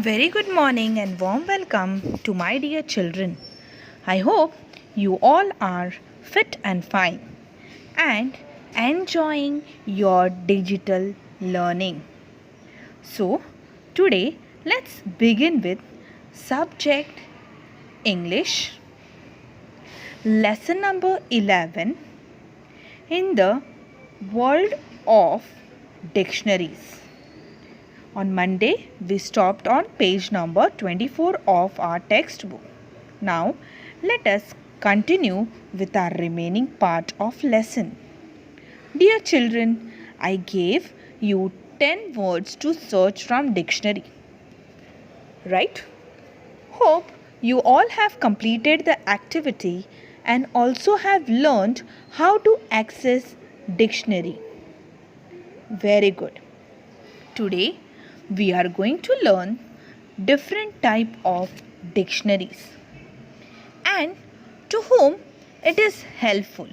Very good morning and warm welcome to my dear children. I hope you all are fit and fine and enjoying your digital learning. So, today let's begin with subject English, lesson number 11 in the world of dictionaries. On Monday, we stopped on page number 24 of our textbook. Now, let us continue with our remaining part of lesson. Dear children, I gave you 10 words to search from dictionary. Right? Hope you all have completed the activity and also have learned how to access dictionary. Very good. Today we are going to learn different type of dictionaries and to whom it is helpful.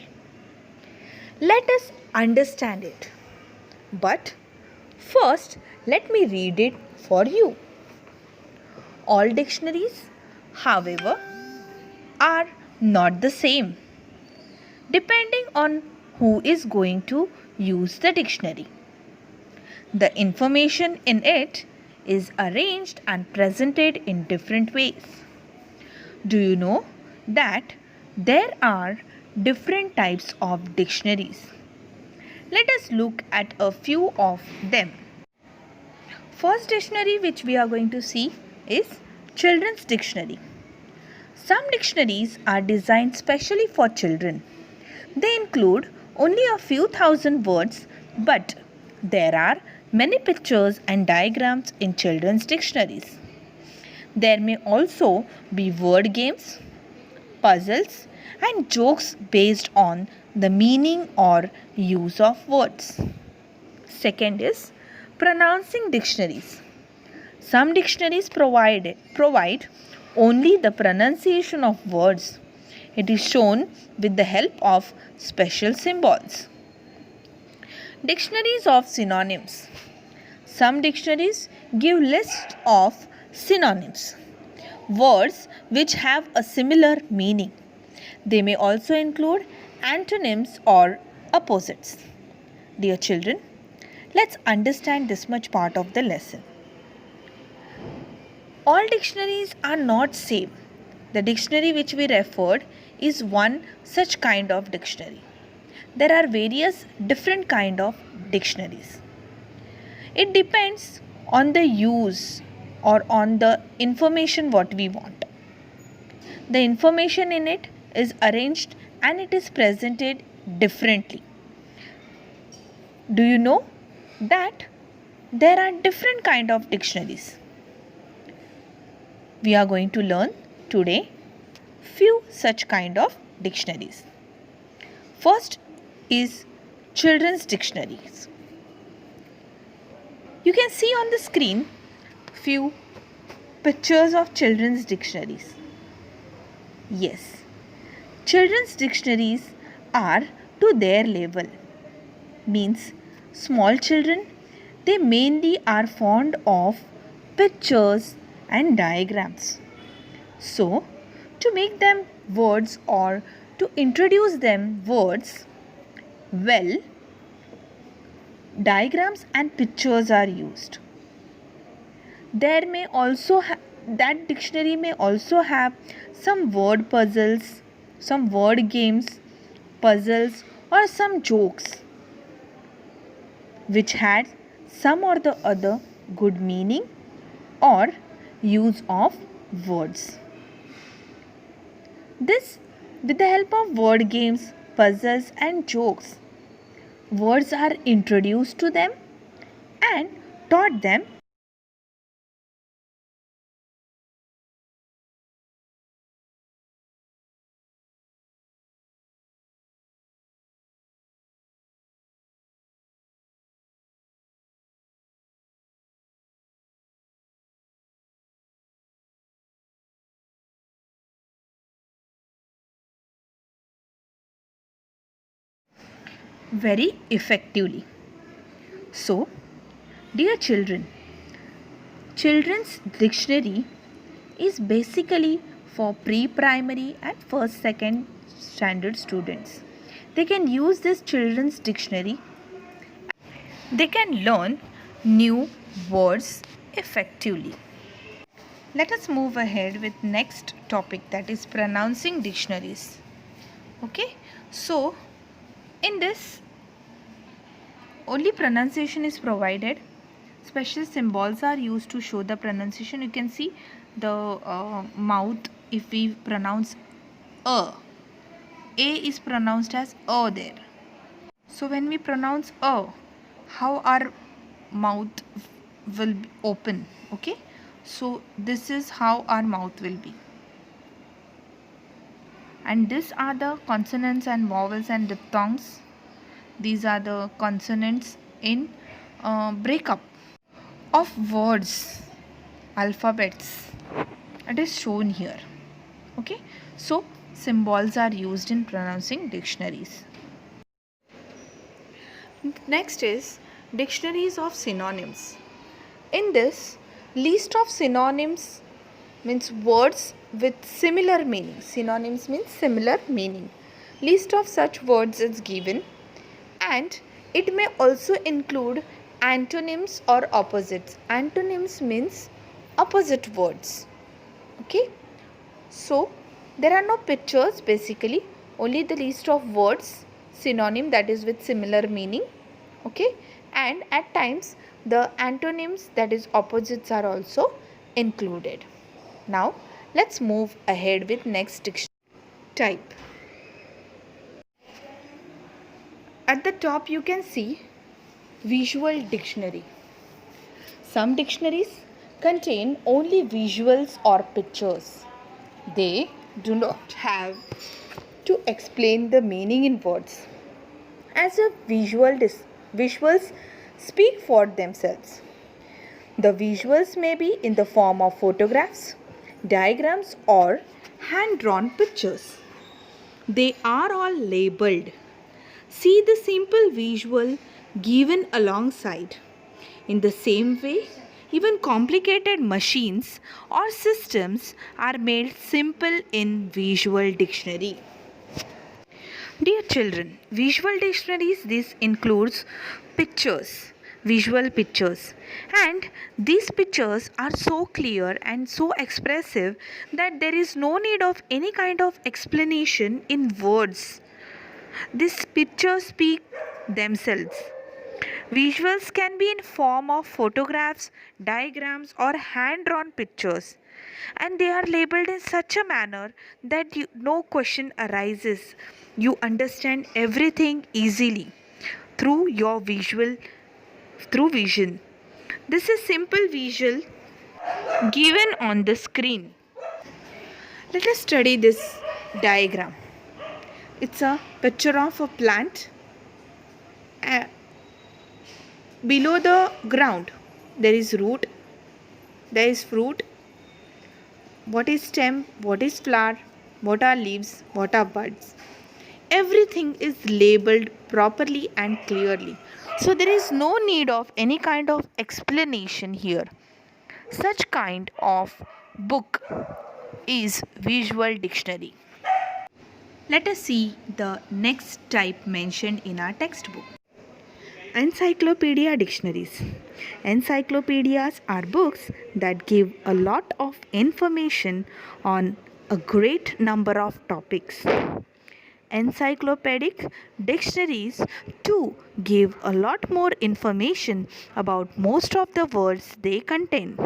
Let us understand it. But first let me read it for you. All dictionaries, however, are not the same depending on who is going to use the dictionary. The information in it is arranged and presented in different ways. Do you know that there are different types of dictionaries? Let us look at a few of them. First dictionary which we are going to see is Children's Dictionary. Some dictionaries are designed specially for children. They include only a few thousand words, but there are many pictures and diagrams in children's dictionaries. There may also be word games, puzzles, and jokes based on the meaning or use of words. Second is pronouncing dictionaries. Some dictionaries provide only the pronunciation of words. It is shown with the help of special symbols. Dictionaries of synonyms. Some dictionaries give lists of synonyms, words which have a similar meaning. They may also include antonyms or opposites. Dear children, let's understand this much part of the lesson. All dictionaries are not same. The dictionary which we referred is one such kind of dictionary. There are various different kind of dictionaries. It depends on the use or on the information what we want. The information in it is arranged and it is presented differently. Do you know that there are different kind of dictionaries? We are going to learn today few such kind of dictionaries. First is children's dictionaries. You can see on the screen few pictures of children's dictionaries. Yes, children's dictionaries are to their level. Means small children, they mainly are fond of pictures and diagrams. So, to make them words or to introduce them words, well, diagrams and pictures are used. There may also that dictionary may also have some word puzzles, some word games, puzzles or some jokes which had some or the other good meaning or use of words. This with the help of word games, puzzles and jokes, words are introduced to them and taught them. Very effectively. So, dear children, Children's dictionary is basically for pre-primary and first second standard students. They can use this children's dictionary. They can learn new words effectively. Let us move ahead with next topic, that is pronouncing dictionaries. Okay, so in this only pronunciation is provided. Special symbols are used to show the pronunciation. You can see the mouth. If we pronounce a is pronounced as a there. So when we pronounce a, how our mouth will be open. Okay, so this is how our mouth will be. And these are the consonants and vowels and diphthongs. These are the consonants in breakup of words, alphabets. It is shown here. Okay, so symbols are used in pronouncing dictionaries. Next is dictionaries of synonyms. In this, list of synonyms means words with similar meaning. Synonyms means similar meaning. List of such words is given, and it may also include antonyms or opposites. Antonyms means opposite words. Okay, so there are no pictures, basically only the list of words, synonym, that is with similar meaning. Okay, and at times the antonyms, that is opposites, are also included. Now let's move ahead with next dictionary type. At the top you can see visual dictionary. Some dictionaries contain only visuals or pictures. They do not have to explain the meaning in words, as a visuals speak for themselves. The visuals may be in the form of photographs, diagrams, or hand-drawn pictures. They are all labeled. See the simple visual given alongside. In the same way, even complicated machines or systems are made simple in visual dictionary. Dear children, visual dictionaries, this includes pictures, visual pictures, and these pictures are so clear and so expressive that there is no need of any kind of explanation in words. These pictures speak themselves. Visuals can be in form of photographs, diagrams, or hand-drawn pictures, and they are labeled in such a manner that no question arises. You understand everything easily through your vision. This is simple visual given on the screen. Let us study this diagram. It's a picture of a plant. Below the ground there is root, there is fruit, what is stem, what is flower, what are leaves, what are buds. Everything is labeled properly and clearly. So there is no need of any kind of explanation here. Such kind of book is visual dictionary. Let us see the next type mentioned in our textbook. Encyclopedia dictionaries. Encyclopedias are books that give a lot of information on a great number of topics. Encyclopedic dictionaries too give a lot more information about most of the words they contain.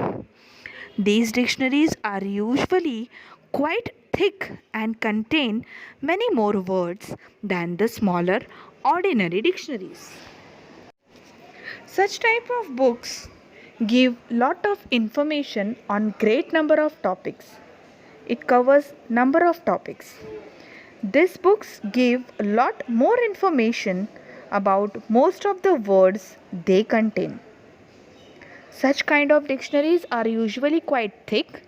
These dictionaries are usually quite thick and contain many more words than the smaller ordinary dictionaries. Such type of books give lot of information on great number of topics. It covers number of topics. These books give a lot more information about most of the words they contain. Such kind of dictionaries are usually quite thick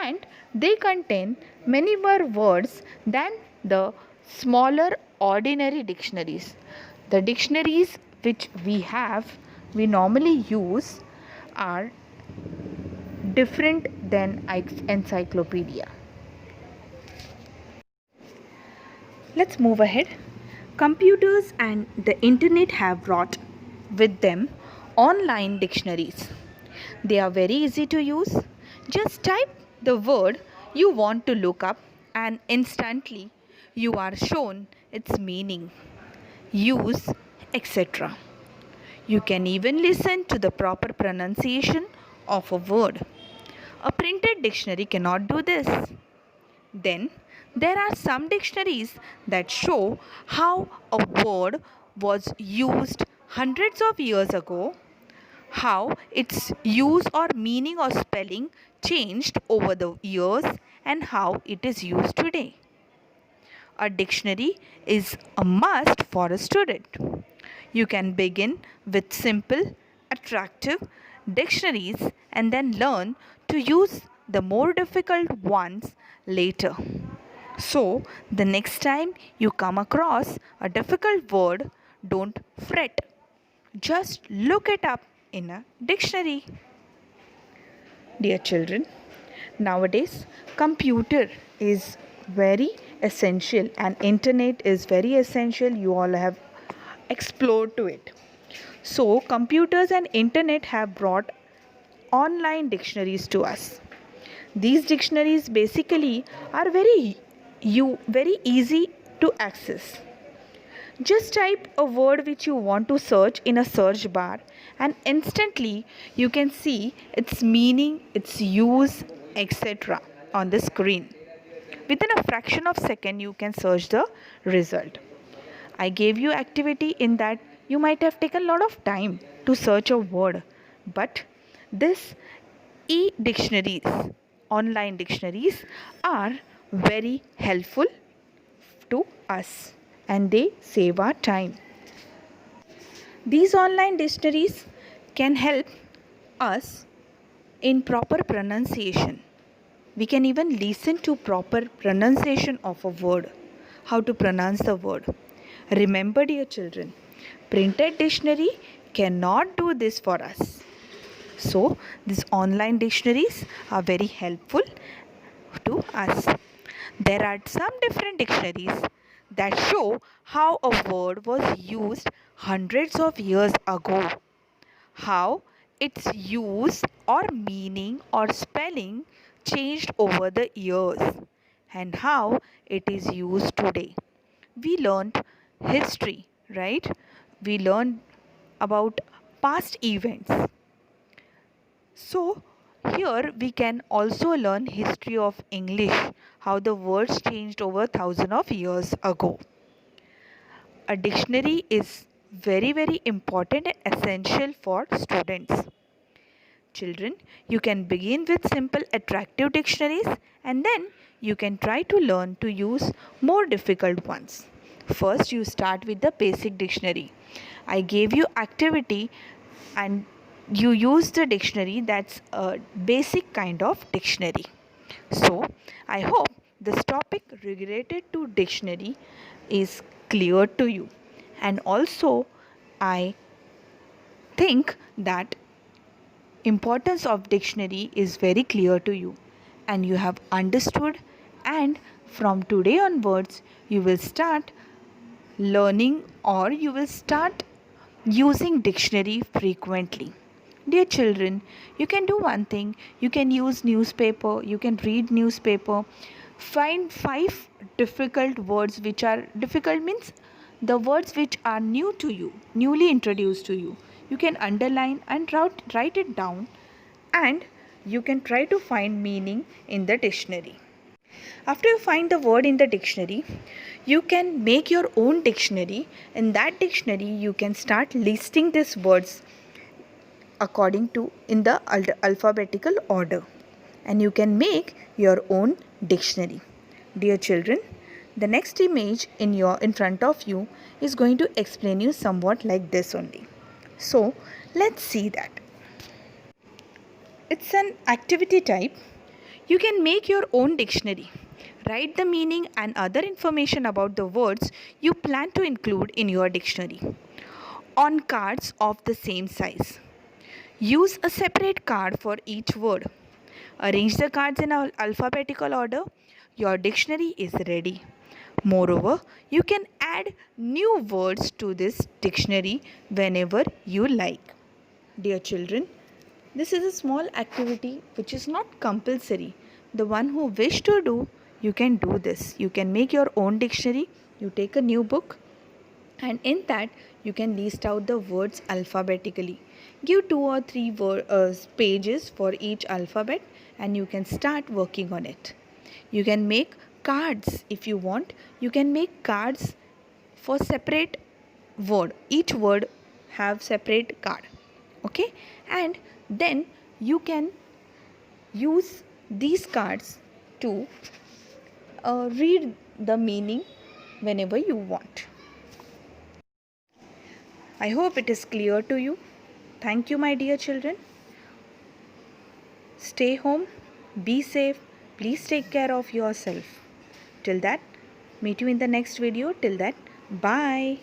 and they contain many more words than the smaller ordinary dictionaries. The dictionaries which we normally use are different than encyclopedia. Let's move ahead. Computers and the internet have brought with them online dictionaries. They are very easy to use. Just type the word you want to look up and instantly you are shown its meaning, use, etc. You can even listen to the proper pronunciation of a word. A printed dictionary cannot do this. Then there are some dictionaries that show how a word was used hundreds of years ago, how its use or meaning or spelling changed over the years, and how it is used today. A dictionary is a must for a student. You can begin with simple, attractive dictionaries and then learn to use the more difficult ones later. So, the next time you come across a difficult word, don't fret. Just look it up in a dictionary. Dear children, nowadays computer is very essential and internet is very essential. You all have explored to it. So computers and internet have brought online dictionaries to us. These dictionaries basically are very easy to access. Just type a word which you want to search in a search bar and instantly you can see its meaning, its use, etc. on the screen. Within a fraction of a second you can search the result. I gave you activity in that you might have taken a lot of time to search a word, but this e-dictionaries, online dictionaries are very helpful to us and they save our time. These online dictionaries can help us in proper pronunciation. We can even listen to proper pronunciation of a word, how to pronounce the word. Remember, dear children, printed dictionary cannot do this for us. So, these online dictionaries are very helpful to us. There are some different dictionaries that show how a word was used hundreds of years ago, how its use or meaning or spelling changed over the years, and how it is used today. We learned history, right? We learned about past events. So, here we can also learn history of English, how the words changed over thousands of years ago. A dictionary is very important and essential for students. Children, you can begin with simple attractive dictionaries and then you can try to learn to use more difficult ones. First, you start with the basic dictionary. I gave you activity and you use the dictionary that's a basic kind of dictionary. So, I hope this topic related to dictionary is clear to you. And also, I think that importance of dictionary is very clear to you and you have understood, and from today onwards you will start learning or you will start using dictionary frequently. Dear children, you can do one thing. You can use newspaper, you can read newspaper. Find 5 difficult words which are difficult means the words which are new to you, newly introduced to you. You can underline and write it down and you can try to find meaning in the dictionary. After you find the word in the dictionary, you can make your own dictionary. In that dictionary, you can start listing these words according to in the alphabetical order, and you can make your own dictionary. Dear children, the next image in front of you is going to explain you somewhat like this only. So let's see that. It's an activity type. You can make your own dictionary. Write the meaning and other information about the words you plan to include in your dictionary on cards of the same size. Use a separate card for each word. Arrange the cards in alphabetical order. Your dictionary is ready. Moreover, you can add new words to this dictionary whenever you like. Dear children, this is a small activity which is not compulsory. The one who wish to do, you can do this. You can make your own dictionary. You take a new book, and in that you can list out the words alphabetically. Give 2 or 3 pages for each alphabet, and you can start working on it. You can make cards if you want. You can make cards for separate word. Each word have separate card. Okay, and then you can use these cards to read the meaning whenever you want. I hope it is clear to you. Thank you, my dear children. Stay home, be safe, please take care of yourself. Till that, meet you in the next video. Till that, bye.